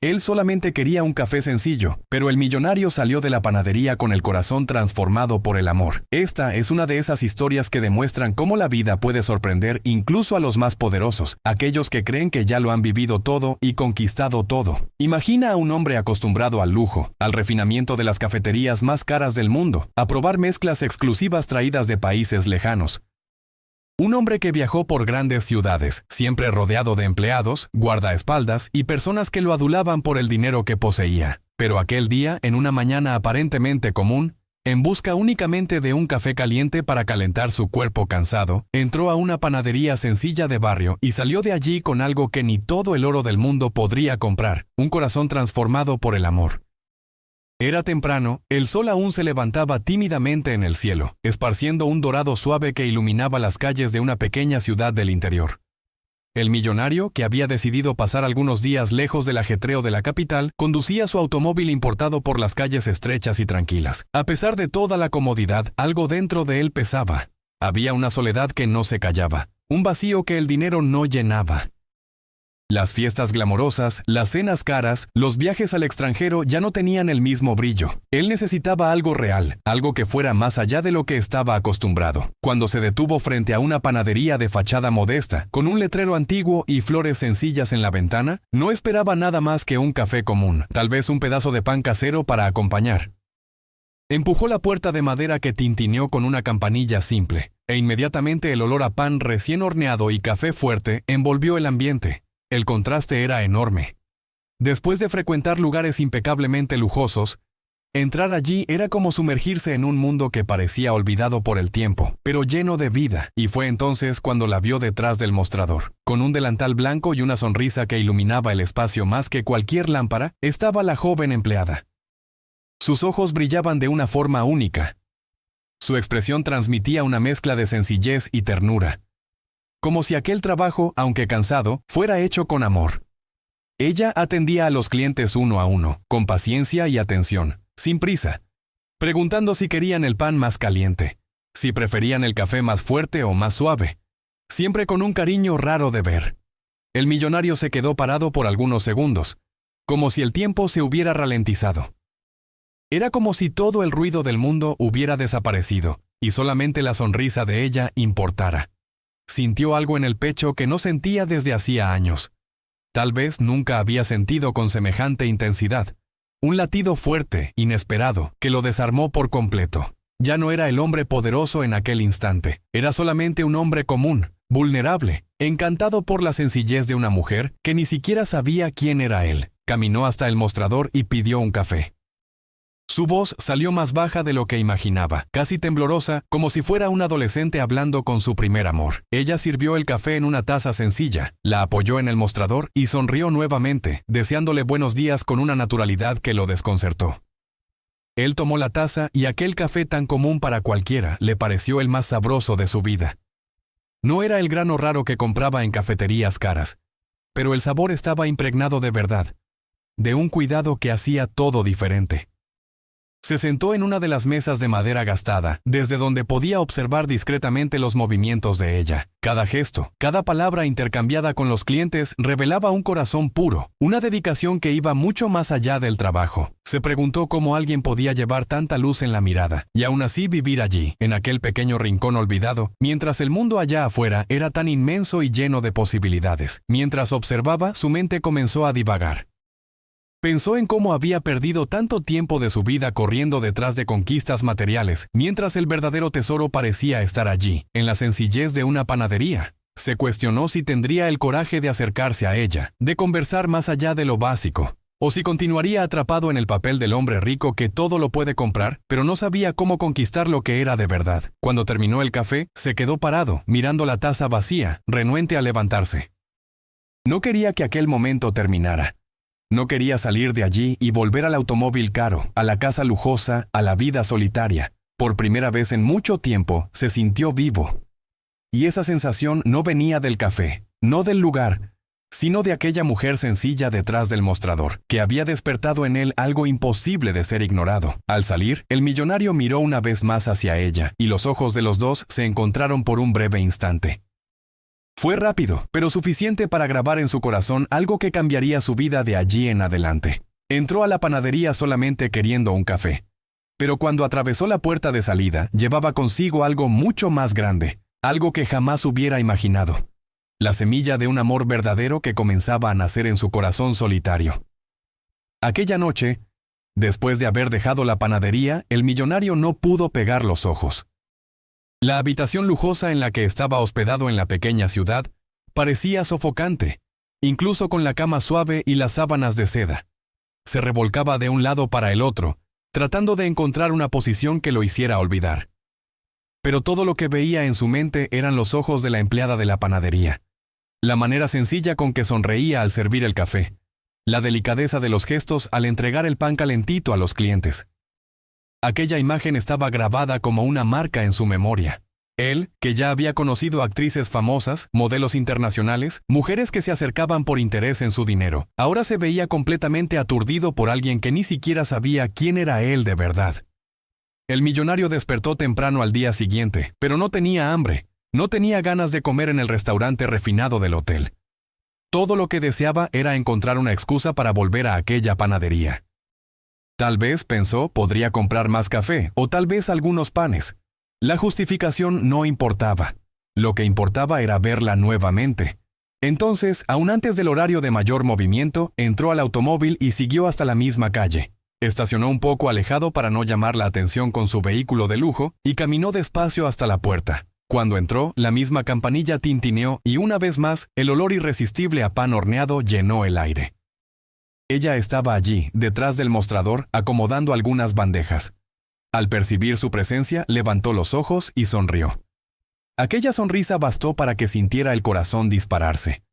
Él solamente quería un café sencillo, pero el millonario salió de la panadería con el corazón transformado por el amor. Esta es una de esas historias que demuestran cómo la vida puede sorprender incluso a los más poderosos, aquellos que creen que ya lo han vivido todo y conquistado todo. Imagina a un hombre acostumbrado al lujo, al refinamiento de las cafeterías más caras del mundo, a probar mezclas exclusivas traídas de países lejanos. Un hombre que viajó por grandes ciudades, siempre rodeado de empleados, guardaespaldas y personas que lo adulaban por el dinero que poseía. Pero aquel día, en una mañana aparentemente común, en busca únicamente de un café caliente para calentar su cuerpo cansado, entró a una panadería sencilla de barrio y salió de allí con algo que ni todo el oro del mundo podría comprar, un corazón transformado por el amor. Era temprano, el sol aún se levantaba tímidamente en el cielo, esparciendo un dorado suave que iluminaba las calles de una pequeña ciudad del interior. El millonario, que había decidido pasar algunos días lejos del ajetreo de la capital, conducía su automóvil importado por las calles estrechas y tranquilas. A pesar de toda la comodidad, algo dentro de él pesaba. Había una soledad que no se callaba, un vacío que el dinero no llenaba. Las fiestas glamorosas, las cenas caras, los viajes al extranjero ya no tenían el mismo brillo. Él necesitaba algo real, algo que fuera más allá de lo que estaba acostumbrado. Cuando se detuvo frente a una panadería de fachada modesta, con un letrero antiguo y flores sencillas en la ventana, no esperaba nada más que un café común, tal vez un pedazo de pan casero para acompañar. Empujó la puerta de madera que tintineó con una campanilla simple, e inmediatamente el olor a pan recién horneado y café fuerte envolvió el ambiente. El contraste era enorme. Después de frecuentar lugares impecablemente lujosos, entrar allí era como sumergirse en un mundo que parecía olvidado por el tiempo, pero lleno de vida, y fue entonces cuando la vio detrás del mostrador. Con un delantal blanco y una sonrisa que iluminaba el espacio más que cualquier lámpara, estaba la joven empleada. Sus ojos brillaban de una forma única. Su expresión transmitía una mezcla de sencillez y ternura, como si aquel trabajo, aunque cansado, fuera hecho con amor. Ella atendía a los clientes uno a uno, con paciencia y atención, sin prisa, preguntando si querían el pan más caliente, si preferían el café más fuerte o más suave, siempre con un cariño raro de ver. El millonario se quedó parado por algunos segundos, como si el tiempo se hubiera ralentizado. Era como si todo el ruido del mundo hubiera desaparecido, y solamente la sonrisa de ella importara. Sintió algo en el pecho que no sentía desde hacía años. Tal vez nunca había sentido con semejante intensidad. Un latido fuerte, inesperado, que lo desarmó por completo. Ya no era el hombre poderoso en aquel instante. Era solamente un hombre común, vulnerable, encantado por la sencillez de una mujer que ni siquiera sabía quién era él. Caminó hasta el mostrador y pidió un café. Su voz salió más baja de lo que imaginaba, casi temblorosa, como si fuera un adolescente hablando con su primer amor. Ella sirvió el café en una taza sencilla, la apoyó en el mostrador y sonrió nuevamente, deseándole buenos días con una naturalidad que lo desconcertó. Él tomó la taza y aquel café tan común para cualquiera le pareció el más sabroso de su vida. No era el grano raro que compraba en cafeterías caras, pero el sabor estaba impregnado de verdad, de un cuidado que hacía todo diferente. Se sentó en una de las mesas de madera gastada, desde donde podía observar discretamente los movimientos de ella. Cada gesto, cada palabra intercambiada con los clientes revelaba un corazón puro, una dedicación que iba mucho más allá del trabajo. Se preguntó cómo alguien podía llevar tanta luz en la mirada, y aún así vivir allí, en aquel pequeño rincón olvidado, mientras el mundo allá afuera era tan inmenso y lleno de posibilidades. Mientras observaba, su mente comenzó a divagar. Pensó en cómo había perdido tanto tiempo de su vida corriendo detrás de conquistas materiales, mientras el verdadero tesoro parecía estar allí, en la sencillez de una panadería. Se cuestionó si tendría el coraje de acercarse a ella, de conversar más allá de lo básico, o si continuaría atrapado en el papel del hombre rico que todo lo puede comprar, pero no sabía cómo conquistar lo que era de verdad. Cuando terminó el café, se quedó parado, mirando la taza vacía, renuente a levantarse. No quería que aquel momento terminara. No quería salir de allí y volver al automóvil caro, a la casa lujosa, a la vida solitaria. Por primera vez en mucho tiempo, se sintió vivo. Y esa sensación no venía del café, no del lugar, sino de aquella mujer sencilla detrás del mostrador, que había despertado en él algo imposible de ser ignorado. Al salir, el millonario miró una vez más hacia ella, y los ojos de los dos se encontraron por un breve instante. Fue rápido, pero suficiente para grabar en su corazón algo que cambiaría su vida de allí en adelante. Entró a la panadería solamente queriendo un café. Pero cuando atravesó la puerta de salida, llevaba consigo algo mucho más grande, algo que jamás hubiera imaginado. La semilla de un amor verdadero que comenzaba a nacer en su corazón solitario. Aquella noche, después de haber dejado la panadería, el millonario no pudo pegar los ojos. La habitación lujosa en la que estaba hospedado en la pequeña ciudad parecía sofocante, incluso con la cama suave y las sábanas de seda. Se revolcaba de un lado para el otro, tratando de encontrar una posición que lo hiciera olvidar. Pero todo lo que veía en su mente eran los ojos de la empleada de la panadería, la manera sencilla con que sonreía al servir el café, la delicadeza de los gestos al entregar el pan calentito a los clientes. Aquella imagen estaba grabada como una marca en su memoria. Él, que ya había conocido actrices famosas, modelos internacionales, mujeres que se acercaban por interés en su dinero, ahora se veía completamente aturdido por alguien que ni siquiera sabía quién era él de verdad. El millonario despertó temprano al día siguiente, pero no tenía hambre, no tenía ganas de comer en el restaurante refinado del hotel. Todo lo que deseaba era encontrar una excusa para volver a aquella panadería. Tal vez, pensó, podría comprar más café, o tal vez algunos panes. La justificación no importaba. Lo que importaba era verla nuevamente. Entonces, aún antes del horario de mayor movimiento, entró al automóvil y siguió hasta la misma calle. Estacionó un poco alejado para no llamar la atención con su vehículo de lujo y caminó despacio hasta la puerta. Cuando entró, la misma campanilla tintineó y una vez más, el olor irresistible a pan horneado llenó el aire. Ella estaba allí, detrás del mostrador, acomodando algunas bandejas. Al percibir su presencia, levantó los ojos y sonrió. Aquella sonrisa bastó para que sintiera el corazón dispararse.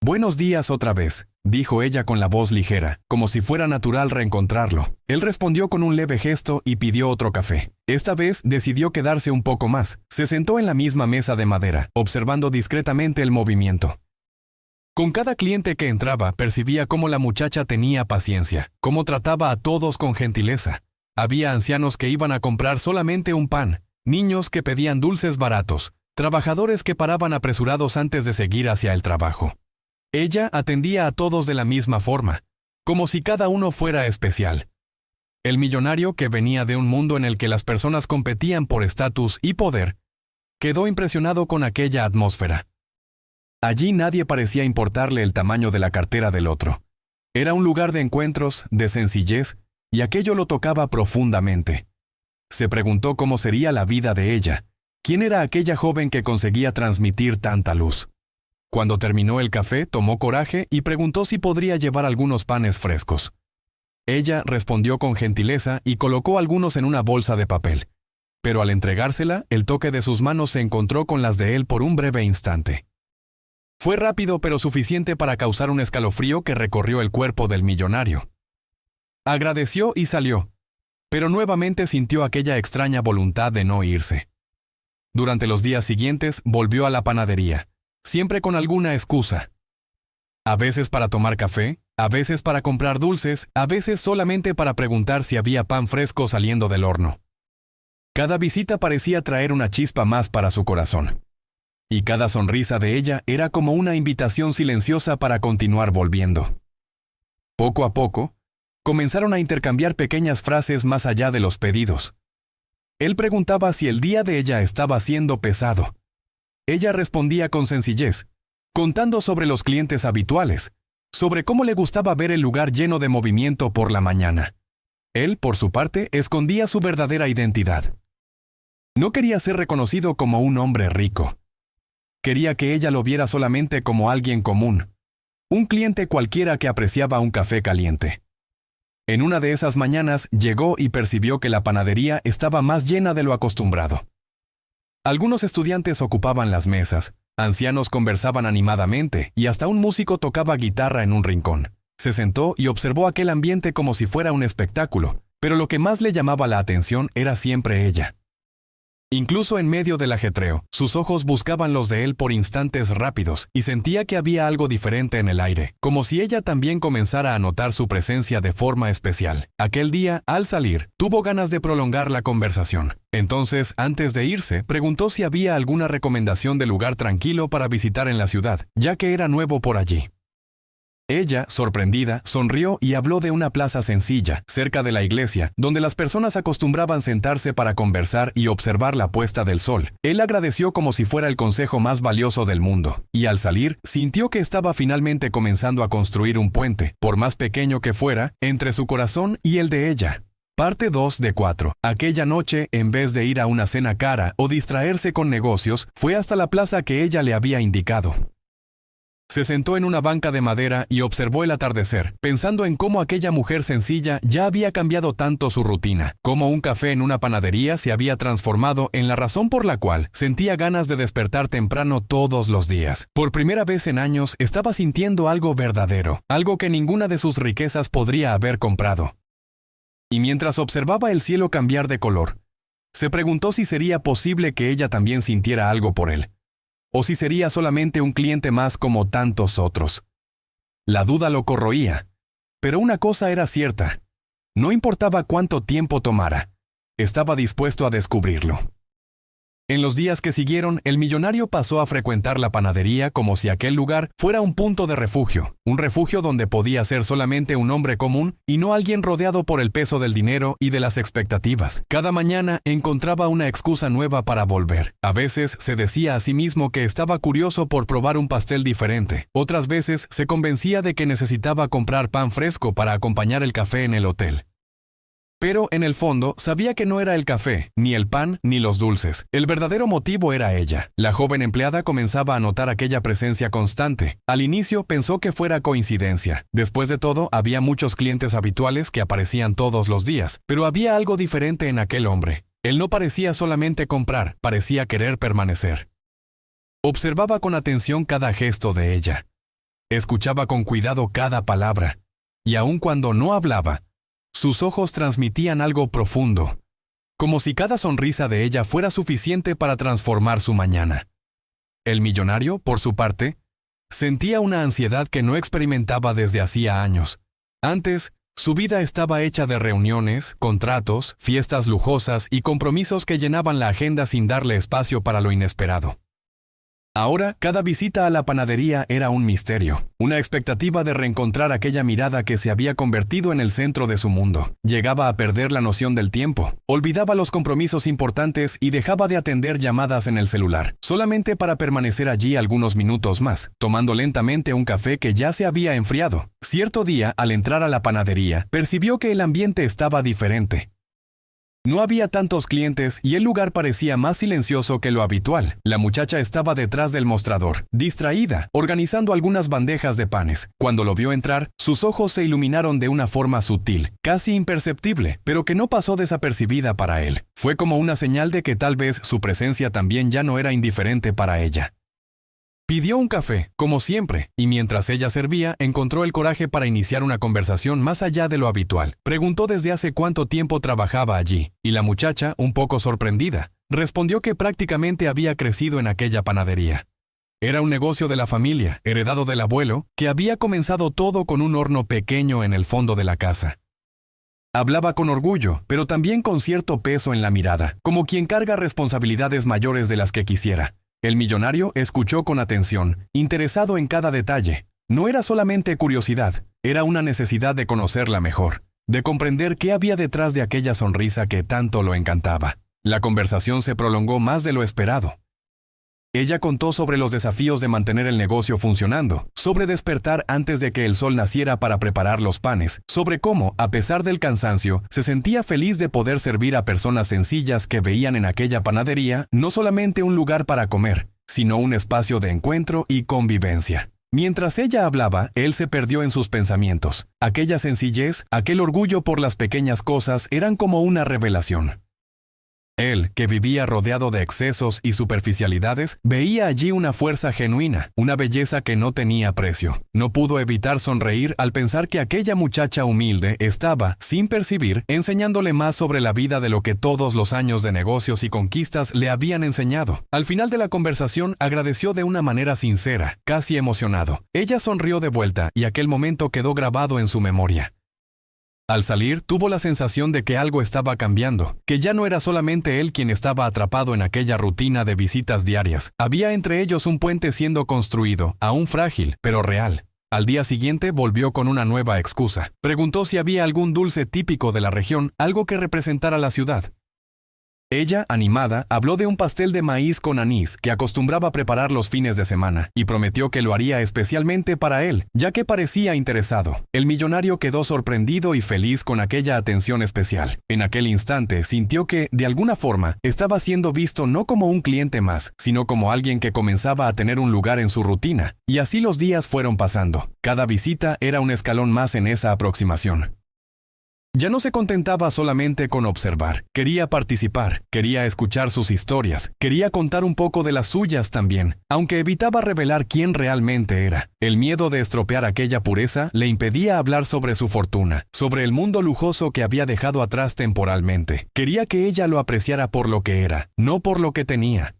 «Buenos días otra vez», dijo ella con la voz ligera, como si fuera natural reencontrarlo. Él respondió con un leve gesto y pidió otro café. Esta vez decidió quedarse un poco más. Se sentó en la misma mesa de madera, observando discretamente el movimiento. Con cada cliente que entraba, percibía cómo la muchacha tenía paciencia, cómo trataba a todos con gentileza. Había ancianos que iban a comprar solamente un pan, niños que pedían dulces baratos, trabajadores que paraban apresurados antes de seguir hacia el trabajo. Ella atendía a todos de la misma forma, como si cada uno fuera especial. El millonario, que venía de un mundo en el que las personas competían por estatus y poder, quedó impresionado con aquella atmósfera. Allí nadie parecía importarle el tamaño de la cartera del otro. Era un lugar de encuentros, de sencillez, y aquello lo tocaba profundamente. Se preguntó cómo sería la vida de ella. ¿Quién era aquella joven que conseguía transmitir tanta luz? Cuando terminó el café, tomó coraje y preguntó si podría llevar algunos panes frescos. Ella respondió con gentileza y colocó algunos en una bolsa de papel. Pero al entregársela, el toque de sus manos se encontró con las de él por un breve instante. Fue rápido pero suficiente para causar un escalofrío que recorrió el cuerpo del millonario. Agradeció y salió, pero nuevamente sintió aquella extraña voluntad de no irse. Durante los días siguientes volvió a la panadería, siempre con alguna excusa. A veces para tomar café, a veces para comprar dulces, a veces solamente para preguntar si había pan fresco saliendo del horno. Cada visita parecía traer una chispa más para su corazón. Y cada sonrisa de ella era como una invitación silenciosa para continuar volviendo. Poco a poco, comenzaron a intercambiar pequeñas frases más allá de los pedidos. Él preguntaba si el día de ella estaba siendo pesado. Ella respondía con sencillez, contando sobre los clientes habituales, sobre cómo le gustaba ver el lugar lleno de movimiento por la mañana. Él, por su parte, escondía su verdadera identidad. No quería ser reconocido como un hombre rico. Quería que ella lo viera solamente como alguien común, un cliente cualquiera que apreciaba un café caliente. En una de esas mañanas llegó y percibió que la panadería estaba más llena de lo acostumbrado. Algunos estudiantes ocupaban las mesas, ancianos conversaban animadamente y hasta un músico tocaba guitarra en un rincón. Se sentó y observó aquel ambiente como si fuera un espectáculo, pero lo que más le llamaba la atención era siempre ella. Incluso en medio del ajetreo, sus ojos buscaban los de él por instantes rápidos y sentía que había algo diferente en el aire, como si ella también comenzara a notar su presencia de forma especial. Aquel día, al salir, tuvo ganas de prolongar la conversación. Entonces, antes de irse, preguntó si había alguna recomendación de lugar tranquilo para visitar en la ciudad, ya que era nuevo por allí. Ella, sorprendida, sonrió y habló de una plaza sencilla, cerca de la iglesia, donde las personas acostumbraban sentarse para conversar y observar la puesta del sol. Él agradeció como si fuera el consejo más valioso del mundo, y al salir, sintió que estaba finalmente comenzando a construir un puente, por más pequeño que fuera, entre su corazón y el de ella. Parte 2 de 4. Aquella noche, en vez de ir a una cena cara o distraerse con negocios, fue hasta la plaza que ella le había indicado. Se sentó en una banca de madera y observó el atardecer, pensando en cómo aquella mujer sencilla ya había cambiado tanto su rutina, cómo un café en una panadería se había transformado en la razón por la cual sentía ganas de despertar temprano todos los días. Por primera vez en años estaba sintiendo algo verdadero, algo que ninguna de sus riquezas podría haber comprado. Y mientras observaba el cielo cambiar de color, se preguntó si sería posible que ella también sintiera algo por él. ¿O si sería solamente un cliente más como tantos otros? La duda lo corroía. Pero una cosa era cierta. No importaba cuánto tiempo tomara, estaba dispuesto a descubrirlo. En los días que siguieron, el millonario pasó a frecuentar la panadería como si aquel lugar fuera un punto de refugio, un refugio donde podía ser solamente un hombre común y no alguien rodeado por el peso del dinero y de las expectativas. Cada mañana encontraba una excusa nueva para volver. A veces se decía a sí mismo que estaba curioso por probar un pastel diferente. Otras veces se convencía de que necesitaba comprar pan fresco para acompañar el café en el hotel. Pero, en el fondo, sabía que no era el café, ni el pan, ni los dulces. El verdadero motivo era ella. La joven empleada comenzaba a notar aquella presencia constante. Al inicio pensó que fuera coincidencia. Después de todo, había muchos clientes habituales que aparecían todos los días. Pero había algo diferente en aquel hombre. Él no parecía solamente comprar, parecía querer permanecer. Observaba con atención cada gesto de ella. Escuchaba con cuidado cada palabra. Y aun cuando no hablaba, sus ojos transmitían algo profundo, como si cada sonrisa de ella fuera suficiente para transformar su mañana. El millonario, por su parte, sentía una ansiedad que no experimentaba desde hacía años. Antes, su vida estaba hecha de reuniones, contratos, fiestas lujosas y compromisos que llenaban la agenda sin darle espacio para lo inesperado. Ahora, cada visita a la panadería era un misterio, una expectativa de reencontrar aquella mirada que se había convertido en el centro de su mundo. Llegaba a perder la noción del tiempo, olvidaba los compromisos importantes y dejaba de atender llamadas en el celular, solamente para permanecer allí algunos minutos más, tomando lentamente un café que ya se había enfriado. Cierto día, al entrar a la panadería, percibió que el ambiente estaba diferente. No había tantos clientes y el lugar parecía más silencioso que lo habitual. La muchacha estaba detrás del mostrador, distraída, organizando algunas bandejas de panes. Cuando lo vio entrar, sus ojos se iluminaron de una forma sutil, casi imperceptible, pero que no pasó desapercibida para él. Fue como una señal de que tal vez su presencia también ya no era indiferente para ella. Pidió un café, como siempre, y mientras ella servía, encontró el coraje para iniciar una conversación más allá de lo habitual. Preguntó desde hace cuánto tiempo trabajaba allí, y la muchacha, un poco sorprendida, respondió que prácticamente había crecido en aquella panadería. Era un negocio de la familia, heredado del abuelo, que había comenzado todo con un horno pequeño en el fondo de la casa. Hablaba con orgullo, pero también con cierto peso en la mirada, como quien carga responsabilidades mayores de las que quisiera. El millonario escuchó con atención, interesado en cada detalle. No era solamente curiosidad, era una necesidad de conocerla mejor, de comprender qué había detrás de aquella sonrisa que tanto lo encantaba. La conversación se prolongó más de lo esperado. Ella contó sobre los desafíos de mantener el negocio funcionando, sobre despertar antes de que el sol naciera para preparar los panes, sobre cómo, a pesar del cansancio, se sentía feliz de poder servir a personas sencillas que veían en aquella panadería no solamente un lugar para comer, sino un espacio de encuentro y convivencia. Mientras ella hablaba, él se perdió en sus pensamientos. Aquella sencillez, aquel orgullo por las pequeñas cosas eran como una revelación. Él, que vivía rodeado de excesos y superficialidades, veía allí una fuerza genuina, una belleza que no tenía precio. No pudo evitar sonreír al pensar que aquella muchacha humilde estaba, sin percibir, enseñándole más sobre la vida de lo que todos los años de negocios y conquistas le habían enseñado. Al final de la conversación agradeció de una manera sincera, casi emocionado. Ella sonrió de vuelta y aquel momento quedó grabado en su memoria. Al salir, tuvo la sensación de que algo estaba cambiando, que ya no era solamente él quien estaba atrapado en aquella rutina de visitas diarias. Había entre ellos un puente siendo construido, aún frágil, pero real. Al día siguiente volvió con una nueva excusa. Preguntó si había algún dulce típico de la región, algo que representara la ciudad. Ella, animada, habló de un pastel de maíz con anís que acostumbraba preparar los fines de semana y prometió que lo haría especialmente para él, ya que parecía interesado. El millonario quedó sorprendido y feliz con aquella atención especial. En aquel instante sintió que, de alguna forma, estaba siendo visto no como un cliente más, sino como alguien que comenzaba a tener un lugar en su rutina. Y así los días fueron pasando. Cada visita era un escalón más en esa aproximación. Ya no se contentaba solamente con observar, quería participar, quería escuchar sus historias, quería contar un poco de las suyas también, aunque evitaba revelar quién realmente era. El miedo de estropear aquella pureza le impedía hablar sobre su fortuna, sobre el mundo lujoso que había dejado atrás temporalmente. Quería que ella lo apreciara por lo que era, no por lo que tenía.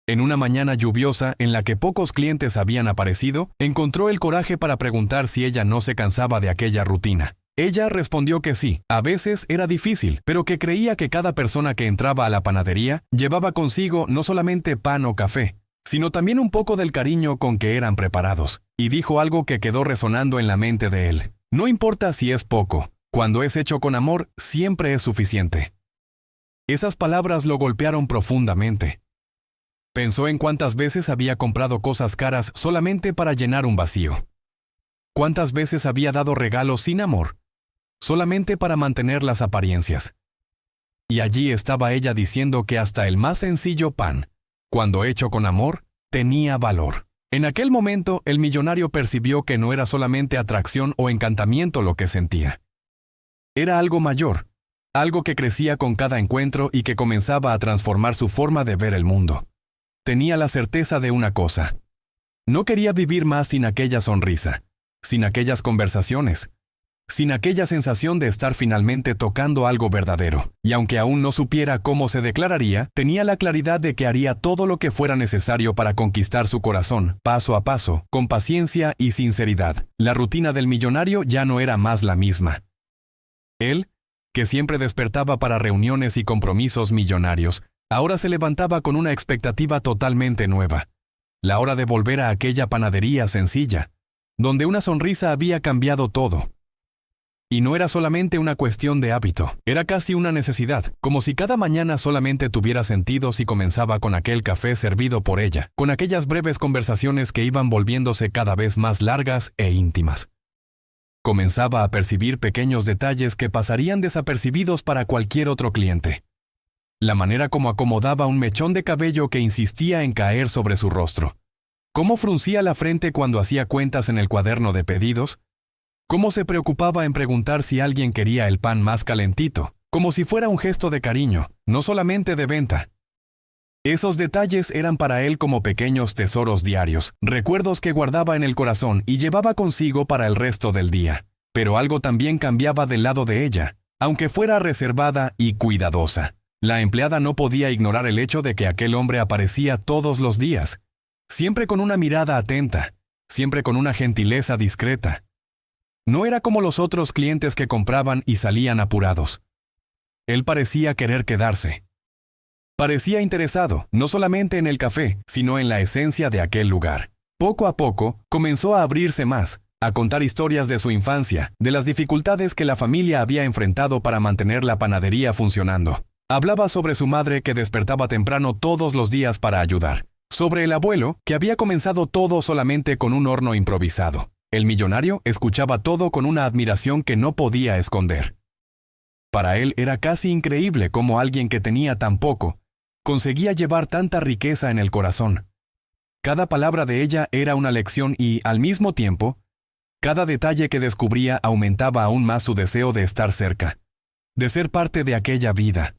En una mañana lluviosa en la que pocos clientes habían aparecido, encontró el coraje para preguntar si ella no se cansaba de aquella rutina. Ella respondió que sí, a veces era difícil, pero que creía que cada persona que entraba a la panadería llevaba consigo no solamente pan o café, sino también un poco del cariño con que eran preparados. Y dijo algo que quedó resonando en la mente de él. No importa si es poco, cuando es hecho con amor, siempre es suficiente. Esas palabras lo golpearon profundamente. Pensó en cuántas veces había comprado cosas caras solamente para llenar un vacío. Cuántas veces había dado regalos sin amor, solamente para mantener las apariencias. Y allí estaba ella diciendo que hasta el más sencillo pan, cuando hecho con amor, tenía valor. En aquel momento, el millonario percibió que no era solamente atracción o encantamiento lo que sentía. Era algo mayor, algo que crecía con cada encuentro y que comenzaba a transformar su forma de ver el mundo. Tenía la certeza de una cosa. No quería vivir más sin aquella sonrisa, sin aquellas conversaciones, sin aquella sensación de estar finalmente tocando algo verdadero. Y aunque aún no supiera cómo se declararía, tenía la claridad de que haría todo lo que fuera necesario para conquistar su corazón, paso a paso, con paciencia y sinceridad. La rutina del millonario ya no era más la misma. Él, que siempre despertaba para reuniones y compromisos millonarios, ahora se levantaba con una expectativa totalmente nueva. La hora de volver a aquella panadería sencilla, donde una sonrisa había cambiado todo. Y no era solamente una cuestión de hábito, era casi una necesidad, como si cada mañana solamente tuviera sentido si comenzaba con aquel café servido por ella, con aquellas breves conversaciones que iban volviéndose cada vez más largas e íntimas. Comenzaba a percibir pequeños detalles que pasarían desapercibidos para cualquier otro cliente. La manera como acomodaba un mechón de cabello que insistía en caer sobre su rostro. Cómo fruncía la frente cuando hacía cuentas en el cuaderno de pedidos. Cómo se preocupaba en preguntar si alguien quería el pan más calentito, como si fuera un gesto de cariño, no solamente de venta. Esos detalles eran para él como pequeños tesoros diarios, recuerdos que guardaba en el corazón y llevaba consigo para el resto del día. Pero algo también cambiaba del lado de ella, aunque fuera reservada y cuidadosa. La empleada no podía ignorar el hecho de que aquel hombre aparecía todos los días, siempre con una mirada atenta, siempre con una gentileza discreta. No era como los otros clientes que compraban y salían apurados. Él parecía querer quedarse. Parecía interesado, no solamente en el café, sino en la esencia de aquel lugar. Poco a poco, comenzó a abrirse más, a contar historias de su infancia, de las dificultades que la familia había enfrentado para mantener la panadería funcionando. Hablaba sobre su madre que despertaba temprano todos los días para ayudar. Sobre el abuelo, que había comenzado todo solamente con un horno improvisado. El millonario escuchaba todo con una admiración que no podía esconder. Para él era casi increíble cómo alguien que tenía tan poco conseguía llevar tanta riqueza en el corazón. Cada palabra de ella era una lección y, al mismo tiempo, cada detalle que descubría aumentaba aún más su deseo de estar cerca, de ser parte de aquella vida.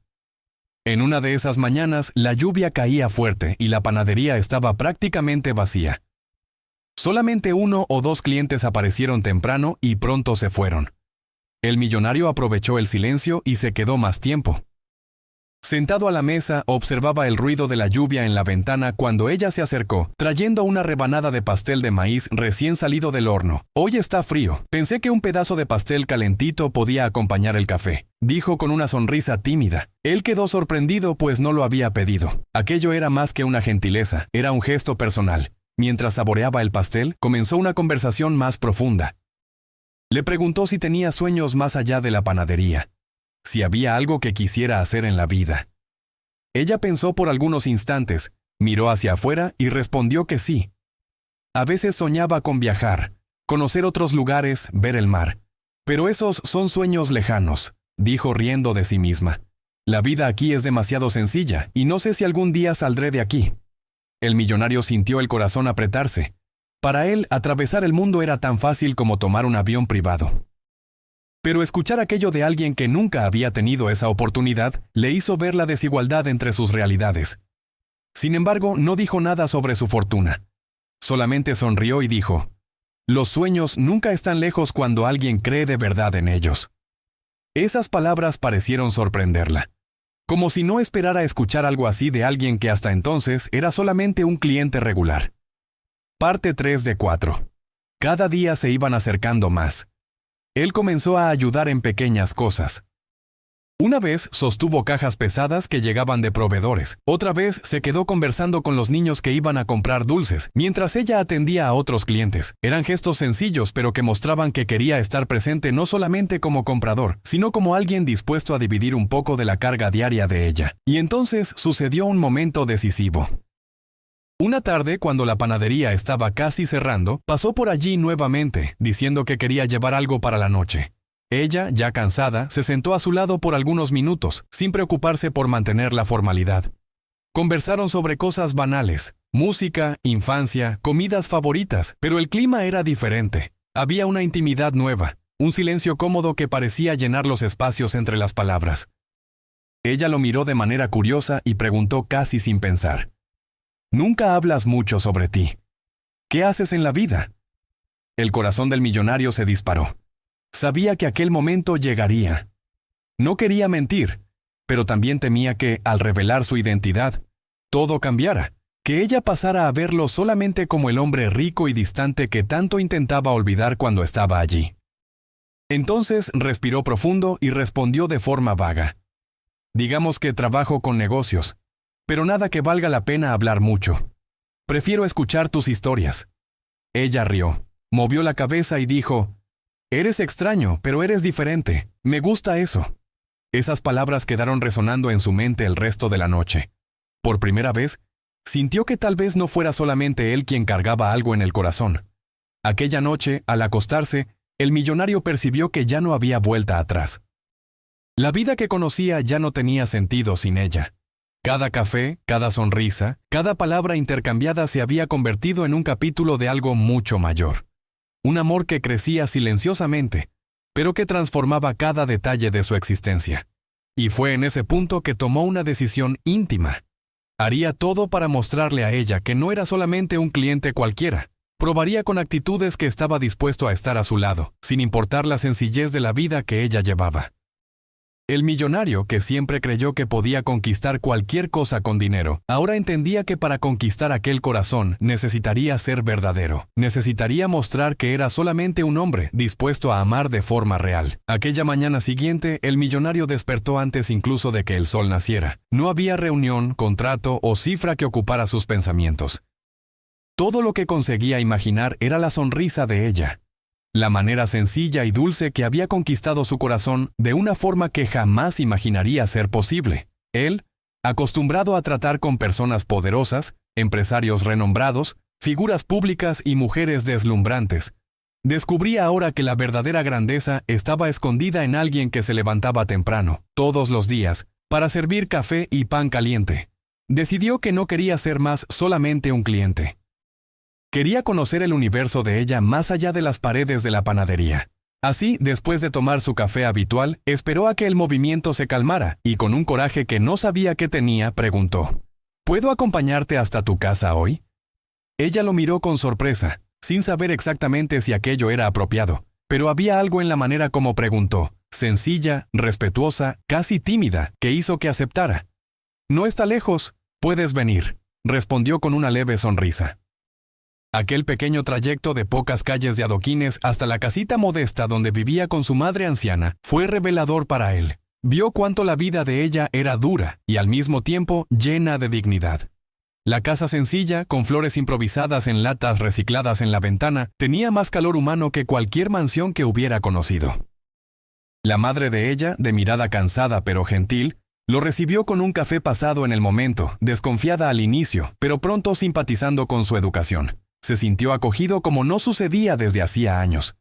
En una de esas mañanas, la lluvia caía fuerte y la panadería estaba prácticamente vacía. Solamente 1 o 2 clientes aparecieron temprano y pronto se fueron. El millonario aprovechó el silencio y se quedó más tiempo. Sentado a la mesa, observaba el ruido de la lluvia en la ventana cuando ella se acercó, trayendo una rebanada de pastel de maíz recién salido del horno. «Hoy está frío. Pensé que un pedazo de pastel calentito podía acompañar el café», dijo con una sonrisa tímida. Él quedó sorprendido pues no lo había pedido. Aquello era más que una gentileza, era un gesto personal. Mientras saboreaba el pastel, comenzó una conversación más profunda. Le preguntó si tenía sueños más allá de la panadería, si había algo que quisiera hacer en la vida. Ella pensó por algunos instantes, miró hacia afuera y respondió que sí. A veces soñaba con viajar, conocer otros lugares, ver el mar. Pero esos son sueños lejanos, dijo riendo de sí misma. La vida aquí es demasiado sencilla y no sé si algún día saldré de aquí. El millonario sintió el corazón apretarse. Para él, atravesar el mundo era tan fácil como tomar un avión privado. Pero escuchar aquello de alguien que nunca había tenido esa oportunidad le hizo ver la desigualdad entre sus realidades. Sin embargo, no dijo nada sobre su fortuna. Solamente sonrió y dijo: «Los sueños nunca están lejos cuando alguien cree de verdad en ellos». Esas palabras parecieron sorprenderla. Como si no esperara escuchar algo así de alguien que hasta entonces era solamente un cliente regular. Parte 3 de 4. Cada día se iban acercando más. Él comenzó a ayudar en pequeñas cosas. Una vez sostuvo cajas pesadas que llegaban de proveedores. Otra vez se quedó conversando con los niños que iban a comprar dulces, mientras ella atendía a otros clientes. Eran gestos sencillos, pero que mostraban que quería estar presente no solamente como comprador, sino como alguien dispuesto a dividir un poco de la carga diaria de ella. Y entonces sucedió un momento decisivo. Una tarde, cuando la panadería estaba casi cerrando, pasó por allí nuevamente, diciendo que quería llevar algo para la noche. Ella, ya cansada, se sentó a su lado por algunos minutos, sin preocuparse por mantener la formalidad. Conversaron sobre cosas banales, música, infancia, comidas favoritas, pero el clima era diferente. Había una intimidad nueva, un silencio cómodo que parecía llenar los espacios entre las palabras. Ella lo miró de manera curiosa y preguntó casi sin pensar: «Nunca hablas mucho sobre ti. ¿Qué haces en la vida?». El corazón del millonario se disparó. Sabía que aquel momento llegaría. No quería mentir, pero también temía que, al revelar su identidad, todo cambiara, que ella pasara a verlo solamente como el hombre rico y distante que tanto intentaba olvidar cuando estaba allí. Entonces respiró profundo y respondió de forma vaga: «Digamos que trabajo con negocios, pero nada que valga la pena hablar mucho. Prefiero escuchar tus historias». Ella rió, movió la cabeza y dijo: «Eres extraño, pero eres diferente. Me gusta eso». Esas palabras quedaron resonando en su mente el resto de la noche. Por primera vez, sintió que tal vez no fuera solamente él quien cargaba algo en el corazón. Aquella noche, al acostarse, el millonario percibió que ya no había vuelta atrás. La vida que conocía ya no tenía sentido sin ella. Cada café, cada sonrisa, cada palabra intercambiada se había convertido en un capítulo de algo mucho mayor. Un amor que crecía silenciosamente, pero que transformaba cada detalle de su existencia. Y fue en ese punto que tomó una decisión íntima. Haría todo para mostrarle a ella que no era solamente un cliente cualquiera. Probaría con actitudes que estaba dispuesto a estar a su lado, sin importar la sencillez de la vida que ella llevaba. El millonario, que siempre creyó que podía conquistar cualquier cosa con dinero, ahora entendía que para conquistar aquel corazón necesitaría ser verdadero. Necesitaría mostrar que era solamente un hombre dispuesto a amar de forma real. Aquella mañana siguiente, el millonario despertó antes incluso de que el sol naciera. No había reunión, contrato o cifra que ocupara sus pensamientos. Todo lo que conseguía imaginar era la sonrisa de ella. La manera sencilla y dulce que había conquistado su corazón de una forma que jamás imaginaría ser posible. Él, acostumbrado a tratar con personas poderosas, empresarios renombrados, figuras públicas y mujeres deslumbrantes, descubría ahora que la verdadera grandeza estaba escondida en alguien que se levantaba temprano, todos los días, para servir café y pan caliente. Decidió que no quería ser más solamente un cliente. Quería conocer el universo de ella más allá de las paredes de la panadería. Así, después de tomar su café habitual, esperó a que el movimiento se calmara y con un coraje que no sabía que tenía, preguntó: ¿Puedo acompañarte hasta tu casa hoy? Ella lo miró con sorpresa, sin saber exactamente si aquello era apropiado, pero había algo en la manera como preguntó, sencilla, respetuosa, casi tímida, que hizo que aceptara. «No está lejos, puedes venir», respondió con una leve sonrisa. Aquel pequeño trayecto de pocas calles de adoquines hasta la casita modesta donde vivía con su madre anciana fue revelador para él. Vio cuánto la vida de ella era dura y al mismo tiempo llena de dignidad. La casa sencilla, con flores improvisadas en latas recicladas en la ventana, tenía más calor humano que cualquier mansión que hubiera conocido. La madre de ella, de mirada cansada pero gentil, lo recibió con un café pasado en el momento, desconfiada al inicio, pero pronto simpatizando con su educación. Se sintió acogido como no sucedía desde hacía años.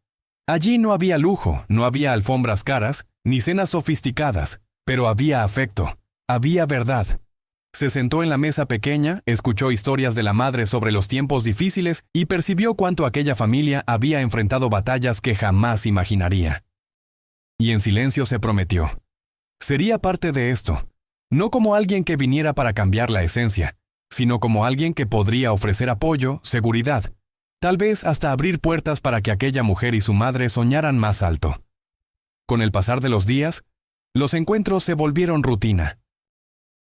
Allí no había lujo, no había alfombras caras, ni cenas sofisticadas, pero había afecto, había verdad. Se sentó en la mesa pequeña, escuchó historias de la madre sobre los tiempos difíciles y percibió cuánto aquella familia había enfrentado batallas que jamás imaginaría. Y en silencio se prometió: sería parte de esto, no como alguien que viniera para cambiar la esencia, sino como alguien que podría ofrecer apoyo, seguridad, tal vez hasta abrir puertas para que aquella mujer y su madre soñaran más alto. Con el pasar de los días, los encuentros se volvieron rutina.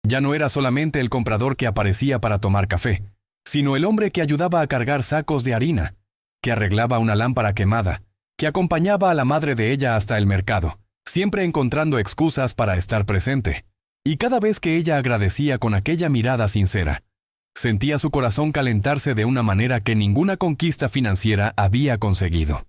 Ya no era solamente el comprador que aparecía para tomar café, sino el hombre que ayudaba a cargar sacos de harina, que arreglaba una lámpara quemada, que acompañaba a la madre de ella hasta el mercado, siempre encontrando excusas para estar presente. Y cada vez que ella agradecía con aquella mirada sincera, sentía su corazón calentarse de una manera que ninguna conquista financiera había conseguido.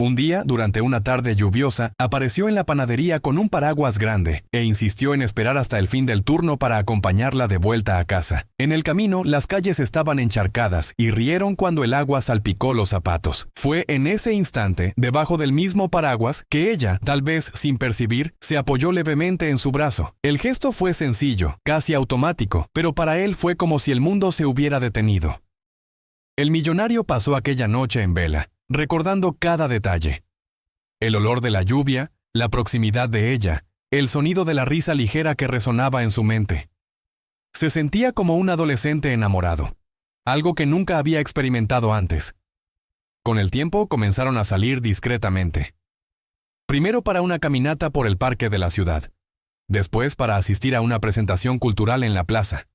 Un día, durante una tarde lluviosa, apareció en la panadería con un paraguas grande e insistió en esperar hasta el fin del turno para acompañarla de vuelta a casa. En el camino, las calles estaban encharcadas y rieron cuando el agua salpicó los zapatos. Fue en ese instante, debajo del mismo paraguas, que ella, tal vez sin percibir, se apoyó levemente en su brazo. El gesto fue sencillo, casi automático, pero para él fue como si el mundo se hubiera detenido. El millonario pasó aquella noche en vela, recordando cada detalle. El olor de la lluvia, la proximidad de ella, el sonido de la risa ligera que resonaba en su mente. Se sentía como un adolescente enamorado, algo que nunca había experimentado antes. Con el tiempo comenzaron a salir discretamente. Primero para una caminata por el parque de la ciudad, después para asistir a una presentación cultural en la plaza.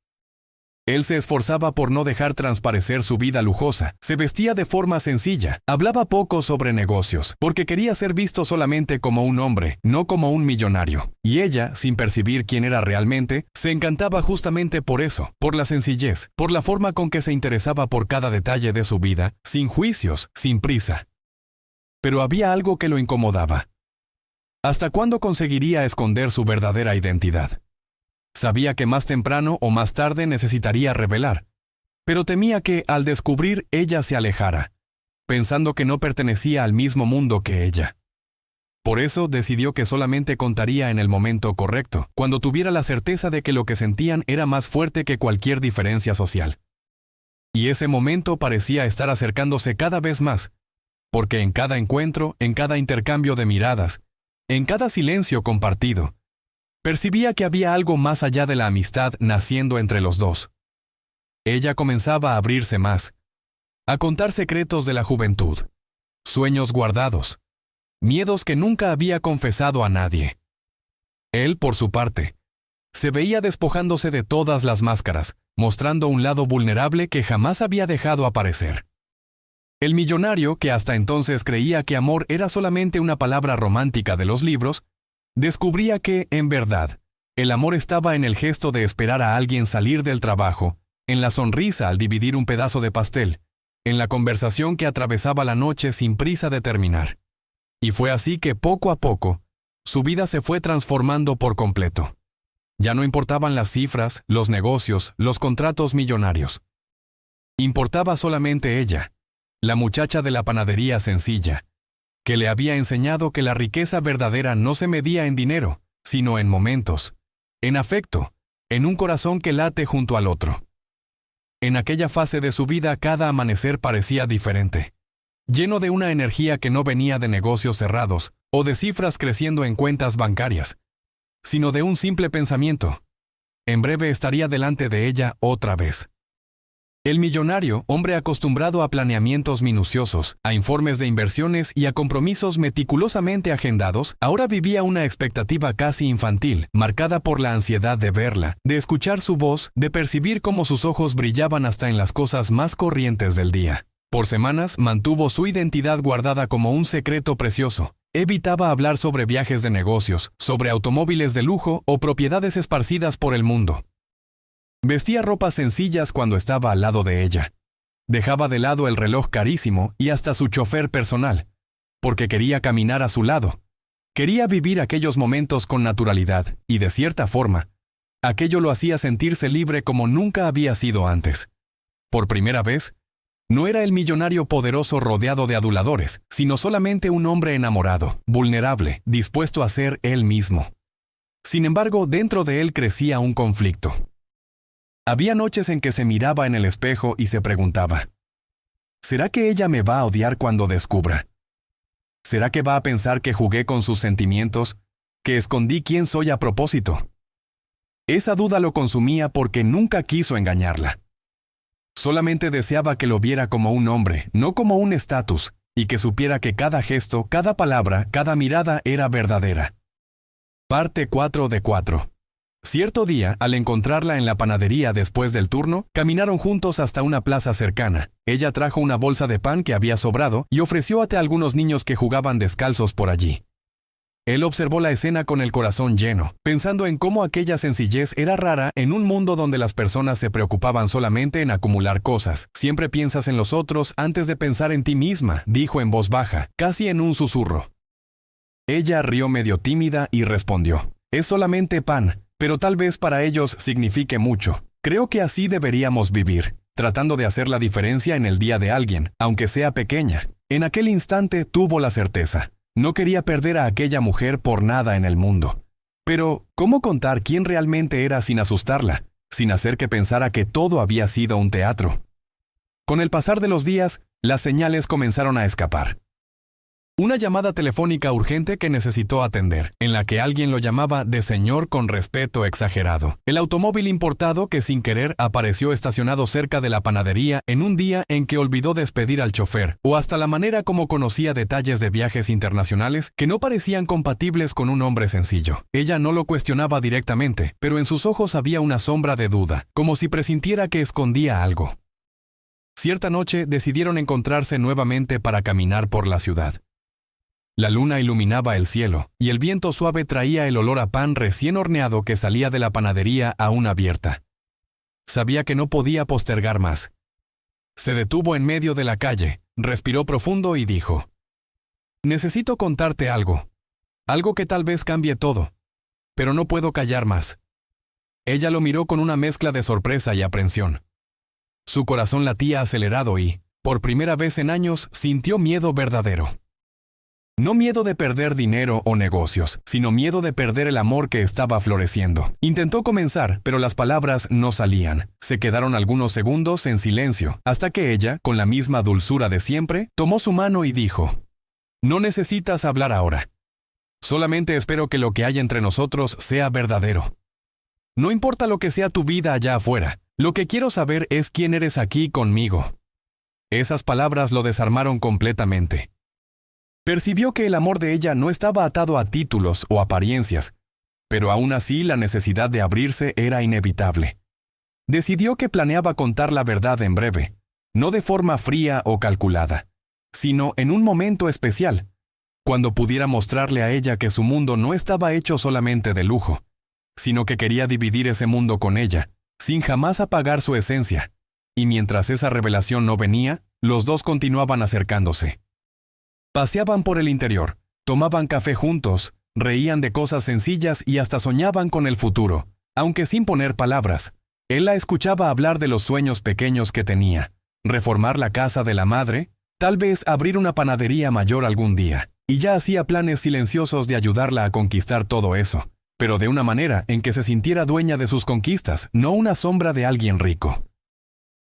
Él se esforzaba por no dejar transparecer su vida lujosa, se vestía de forma sencilla, hablaba poco sobre negocios, porque quería ser visto solamente como un hombre, no como un millonario. Y ella, sin percibir quién era realmente, se encantaba justamente por eso, por la sencillez, por la forma con que se interesaba por cada detalle de su vida, sin juicios, sin prisa. Pero había algo que lo incomodaba. ¿Hasta cuándo conseguiría esconder su verdadera identidad? Sabía que más temprano o más tarde necesitaría revelar, pero temía que, al descubrir, ella se alejara, pensando que no pertenecía al mismo mundo que ella. Por eso decidió que solamente contaría en el momento correcto, cuando tuviera la certeza de que lo que sentían era más fuerte que cualquier diferencia social. Y ese momento parecía estar acercándose cada vez más, porque en cada encuentro, en cada intercambio de miradas, en cada silencio compartido, percibía que había algo más allá de la amistad naciendo entre los dos. Ella comenzaba a abrirse más, a contar secretos de la juventud, sueños guardados, miedos que nunca había confesado a nadie. Él, por su parte, se veía despojándose de todas las máscaras, mostrando un lado vulnerable que jamás había dejado aparecer. El millonario, que hasta entonces creía que amor era solamente una palabra romántica de los libros, descubría que, en verdad, el amor estaba en el gesto de esperar a alguien salir del trabajo, en la sonrisa al dividir un pedazo de pastel, en la conversación que atravesaba la noche sin prisa de terminar. Y fue así que, poco a poco, su vida se fue transformando por completo. Ya no importaban las cifras, los negocios, los contratos millonarios. Importaba solamente ella, la muchacha de la panadería sencilla, que le había enseñado que la riqueza verdadera no se medía en dinero, sino en momentos, en afecto, en un corazón que late junto al otro. En aquella fase de su vida cada amanecer parecía diferente. lleno de una energía que no venía de negocios cerrados o de cifras creciendo en cuentas bancarias, sino de un simple pensamiento. En breve estaría delante de ella otra vez. El millonario, hombre acostumbrado a planeamientos minuciosos, a informes de inversiones y a compromisos meticulosamente agendados, ahora vivía una expectativa casi infantil, marcada por la ansiedad de verla, de escuchar su voz, de percibir cómo sus ojos brillaban hasta en las cosas más corrientes del día. Por semanas mantuvo su identidad guardada como un secreto precioso. Evitaba hablar sobre viajes de negocios, sobre automóviles de lujo o propiedades esparcidas por el mundo. Vestía ropas sencillas cuando estaba al lado de ella. Dejaba de lado el reloj carísimo y hasta su chofer personal, porque quería caminar a su lado. Quería vivir aquellos momentos con naturalidad y, de cierta forma, aquello lo hacía sentirse libre como nunca había sido antes. Por primera vez, no era el millonario poderoso rodeado de aduladores, sino solamente un hombre enamorado, vulnerable, dispuesto a ser él mismo. Sin embargo, dentro de él crecía un conflicto. Había noches en que se miraba en el espejo y se preguntaba, ¿será que ella me va a odiar cuando descubra? ¿Será que va a pensar que jugué con sus sentimientos, que escondí quién soy a propósito? Esa duda lo consumía porque nunca quiso engañarla. Solamente deseaba que lo viera como un hombre, no como un estatus, y que supiera que cada gesto, cada palabra, cada mirada era verdadera. Parte 4 de 4. Cierto día, al encontrarla en la panadería después del turno, caminaron juntos hasta una plaza cercana. Ella trajo una bolsa de pan que había sobrado y ofreció a algunos niños que jugaban descalzos por allí. Él observó la escena con el corazón lleno, pensando en cómo aquella sencillez era rara en un mundo donde las personas se preocupaban solamente en acumular cosas. Siempre piensas en los otros antes de pensar en ti misma, dijo en voz baja, casi en un susurro. Ella rió medio tímida y respondió, es solamente pan, pero tal vez para ellos signifique mucho. Creo que así deberíamos vivir, tratando de hacer la diferencia en el día de alguien, aunque sea pequeña. En aquel instante tuvo la certeza. No quería perder a aquella mujer por nada en el mundo. Pero, ¿cómo contar quién realmente era sin asustarla, sin hacer que pensara que todo había sido un teatro? Con el pasar de los días, las señales comenzaron a escapar. Una llamada telefónica urgente que necesitó atender, en la que alguien lo llamaba de señor con respeto exagerado. El automóvil importado que sin querer apareció estacionado cerca de la panadería en un día en que olvidó despedir al chofer, o hasta la manera como conocía detalles de viajes internacionales que no parecían compatibles con un hombre sencillo. Ella no lo cuestionaba directamente, pero en sus ojos había una sombra de duda, como si presintiera que escondía algo. Cierta noche decidieron encontrarse nuevamente para caminar por la ciudad. La luna iluminaba el cielo, y el viento suave traía el olor a pan recién horneado que salía de la panadería aún abierta. Sabía que no podía postergar más. Se detuvo en medio de la calle, respiró profundo y dijo, «Necesito contarte algo. Algo que tal vez cambie todo. Pero no puedo callar más». Ella lo miró con una mezcla de sorpresa y aprensión. Su corazón latía acelerado y, por primera vez en años, sintió miedo verdadero. No miedo de perder dinero o negocios, sino miedo de perder el amor que estaba floreciendo. Intentó comenzar, pero las palabras no salían. Se quedaron algunos segundos en silencio, hasta que ella, con la misma dulzura de siempre, tomó su mano y dijo, «No necesitas hablar ahora. Solamente espero que lo que hay entre nosotros sea verdadero. No importa lo que sea tu vida allá afuera, lo que quiero saber es quién eres aquí conmigo». Esas palabras lo desarmaron completamente. Percibió que el amor de ella no estaba atado a títulos o apariencias, pero aún así la necesidad de abrirse era inevitable. Decidió que planeaba contar la verdad en breve, no de forma fría o calculada, sino en un momento especial, cuando pudiera mostrarle a ella que su mundo no estaba hecho solamente de lujo, sino que quería dividir ese mundo con ella, sin jamás apagar su esencia. Y mientras esa revelación no venía, los dos continuaban acercándose. Paseaban por el interior, tomaban café juntos, reían de cosas sencillas y hasta soñaban con el futuro, aunque sin poner palabras. Él la escuchaba hablar de los sueños pequeños que tenía, reformar la casa de la madre, tal vez abrir una panadería mayor algún día, y ya hacía planes silenciosos de ayudarla a conquistar todo eso, pero de una manera en que se sintiera dueña de sus conquistas, no una sombra de alguien rico.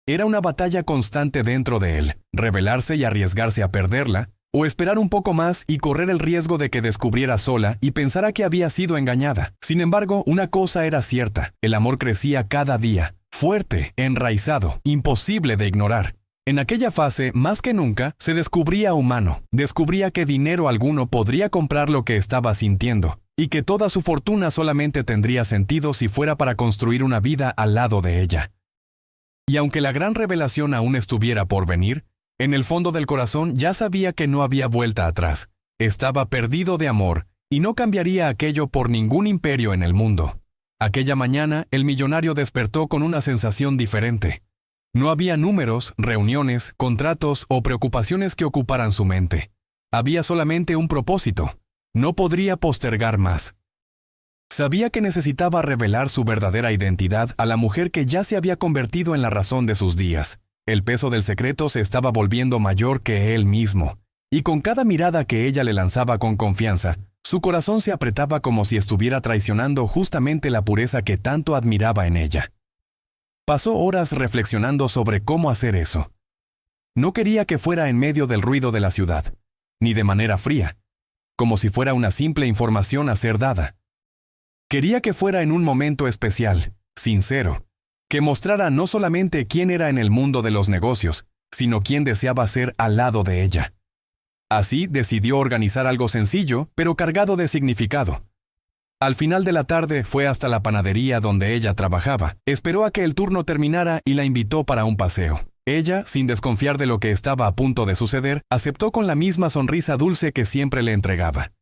Era una batalla constante dentro de él, rebelarse y arriesgarse a perderla, o esperar un poco más y correr el riesgo de que descubriera sola y pensara que había sido engañada. Sin embargo, una cosa era cierta: el amor crecía cada día, fuerte, enraizado, imposible de ignorar. En aquella fase, más que nunca, se descubría humano, descubría que dinero alguno podría comprar lo que estaba sintiendo, y que toda su fortuna solamente tendría sentido si fuera para construir una vida al lado de ella. Y aunque la gran revelación aún estuviera por venir, en el fondo del corazón ya sabía que no había vuelta atrás. Estaba perdido de amor, y no cambiaría aquello por ningún imperio en el mundo. Aquella mañana, el millonario despertó con una sensación diferente. No había números, reuniones, contratos o preocupaciones que ocuparan su mente. Había solamente un propósito. No podría postergar más. Sabía que necesitaba revelar su verdadera identidad a la mujer que ya se había convertido en la razón de sus días. El peso del secreto se estaba volviendo mayor que él mismo, y con cada mirada que ella le lanzaba con confianza, su corazón se apretaba como si estuviera traicionando justamente la pureza que tanto admiraba en ella. Pasó horas reflexionando sobre cómo hacer eso. No quería que fuera en medio del ruido de la ciudad, ni de manera fría, como si fuera una simple información a ser dada. Quería que fuera en un momento especial, sincero, que mostrara no solamente quién era en el mundo de los negocios, sino quién deseaba ser al lado de ella. Así decidió organizar algo sencillo, pero cargado de significado. Al final de la tarde fue hasta la panadería donde ella trabajaba, esperó a que el turno terminara y la invitó para un paseo. Ella, sin desconfiar de lo que estaba a punto de suceder, aceptó con la misma sonrisa dulce que siempre le entregaba.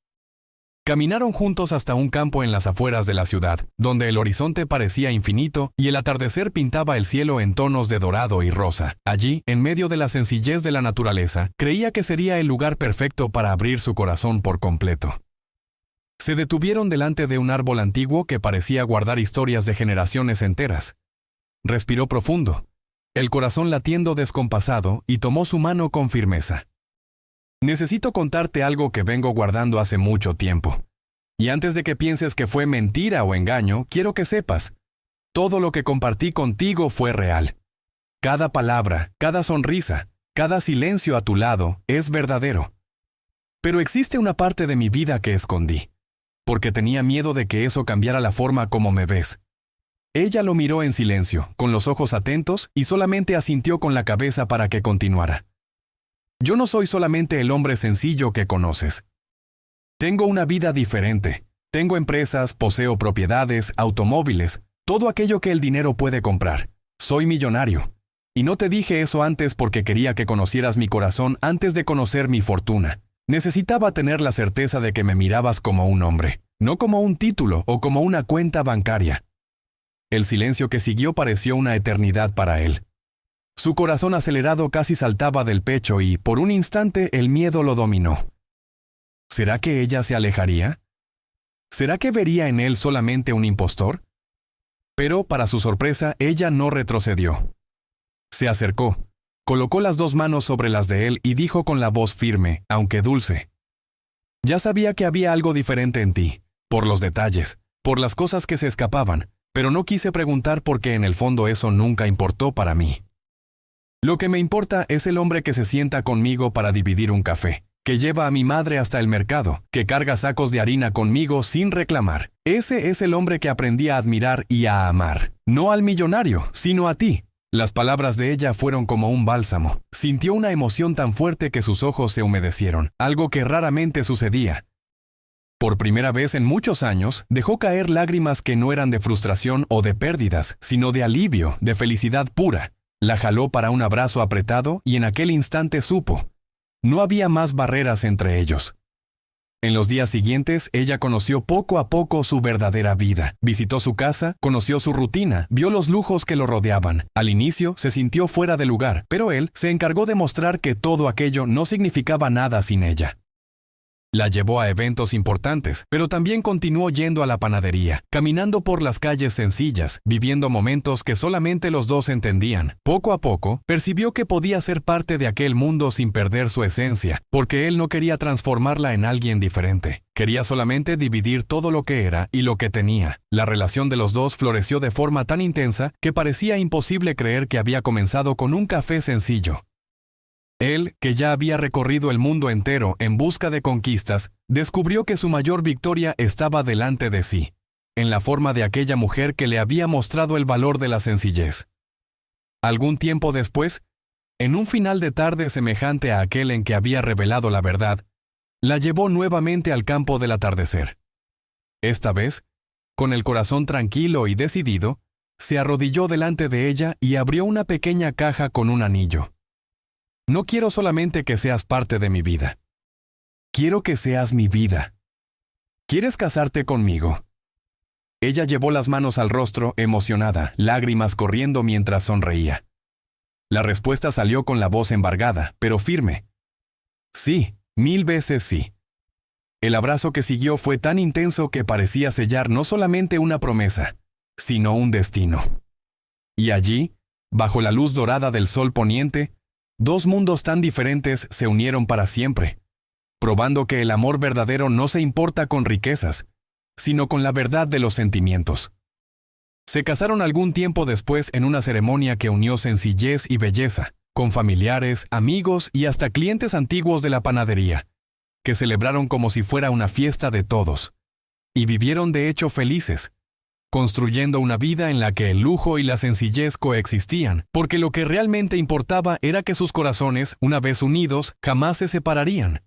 Caminaron juntos hasta un campo en las afueras de la ciudad, donde el horizonte parecía infinito y el atardecer pintaba el cielo en tonos de dorado y rosa. Allí, en medio de la sencillez de la naturaleza, creía que sería el lugar perfecto para abrir su corazón por completo. Se detuvieron delante de un árbol antiguo que parecía guardar historias de generaciones enteras. Respiró profundo, el corazón latiendo descompasado, y tomó su mano con firmeza. Necesito contarte algo que vengo guardando hace mucho tiempo. Y antes de que pienses que fue mentira o engaño, quiero que sepas, todo lo que compartí contigo fue real. Cada palabra, cada sonrisa, cada silencio a tu lado es verdadero. Pero existe una parte de mi vida que escondí, porque tenía miedo de que eso cambiara la forma como me ves. Ella lo miró en silencio, con los ojos atentos, y solamente asintió con la cabeza para que continuara. Yo no soy solamente el hombre sencillo que conoces. Tengo una vida diferente. Tengo empresas, poseo propiedades, automóviles, todo aquello que el dinero puede comprar. Soy millonario. Y no te dije eso antes porque quería que conocieras mi corazón antes de conocer mi fortuna. Necesitaba tener la certeza de que me mirabas como un hombre, no como un título o como una cuenta bancaria. El silencio que siguió pareció una eternidad para él. Su corazón acelerado casi saltaba del pecho y, por un instante, el miedo lo dominó. ¿Será que ella se alejaría? ¿Será que vería en él solamente un impostor? Pero, para su sorpresa, ella no retrocedió. Se acercó, colocó las dos manos sobre las de él y dijo con la voz firme, aunque dulce: «Ya sabía que había algo diferente en ti, por los detalles, por las cosas que se escapaban, pero no quise preguntar porque en el fondo eso nunca importó para mí. Lo que me importa es el hombre que se sienta conmigo para dividir un café, que lleva a mi madre hasta el mercado, que carga sacos de harina conmigo sin reclamar. Ese es el hombre que aprendí a admirar y a amar. No al millonario, sino a ti». Las palabras de ella fueron como un bálsamo. Sintió una emoción tan fuerte que sus ojos se humedecieron, algo que raramente sucedía. Por primera vez en muchos años, dejó caer lágrimas que no eran de frustración o de pérdidas, sino de alivio, de felicidad pura. La jaló para un abrazo apretado y en aquel instante supo. No había más barreras entre ellos. En los días siguientes, ella conoció poco a poco su verdadera vida. Visitó su casa, conoció su rutina, vio los lujos que lo rodeaban. Al inicio, se sintió fuera de lugar, pero él se encargó de mostrar que todo aquello no significaba nada sin ella. La llevó a eventos importantes, pero también continuó yendo a la panadería, caminando por las calles sencillas, viviendo momentos que solamente los dos entendían. Poco a poco, percibió que podía ser parte de aquel mundo sin perder su esencia, porque él no quería transformarla en alguien diferente. Quería solamente dividir todo lo que era y lo que tenía. La relación de los dos floreció de forma tan intensa que parecía imposible creer que había comenzado con un café sencillo. Él, que ya había recorrido el mundo entero en busca de conquistas, descubrió que su mayor victoria estaba delante de sí, en la forma de aquella mujer que le había mostrado el valor de la sencillez. Algún tiempo después, en un final de tarde semejante a aquel en que había revelado la verdad, la llevó nuevamente al campo del atardecer. Esta vez, con el corazón tranquilo y decidido, se arrodilló delante de ella y abrió una pequeña caja con un anillo. No quiero solamente que seas parte de mi vida. Quiero que seas mi vida. ¿Quieres casarte conmigo? Ella llevó las manos al rostro, emocionada, lágrimas corriendo mientras sonreía. La respuesta salió con la voz embargada, pero firme. Sí, 1000 veces sí. El abrazo que siguió fue tan intenso que parecía sellar no solamente una promesa, sino un destino. Y allí, bajo la luz dorada del sol poniente, dos mundos tan diferentes se unieron para siempre, probando que el amor verdadero no se importa con riquezas, sino con la verdad de los sentimientos. Se casaron algún tiempo después en una ceremonia que unió sencillez y belleza, con familiares, amigos y hasta clientes antiguos de la panadería, que celebraron como si fuera una fiesta de todos, y vivieron de hecho felices, construyendo una vida en la que el lujo y la sencillez coexistían, porque lo que realmente importaba era que sus corazones, una vez unidos, jamás se separarían.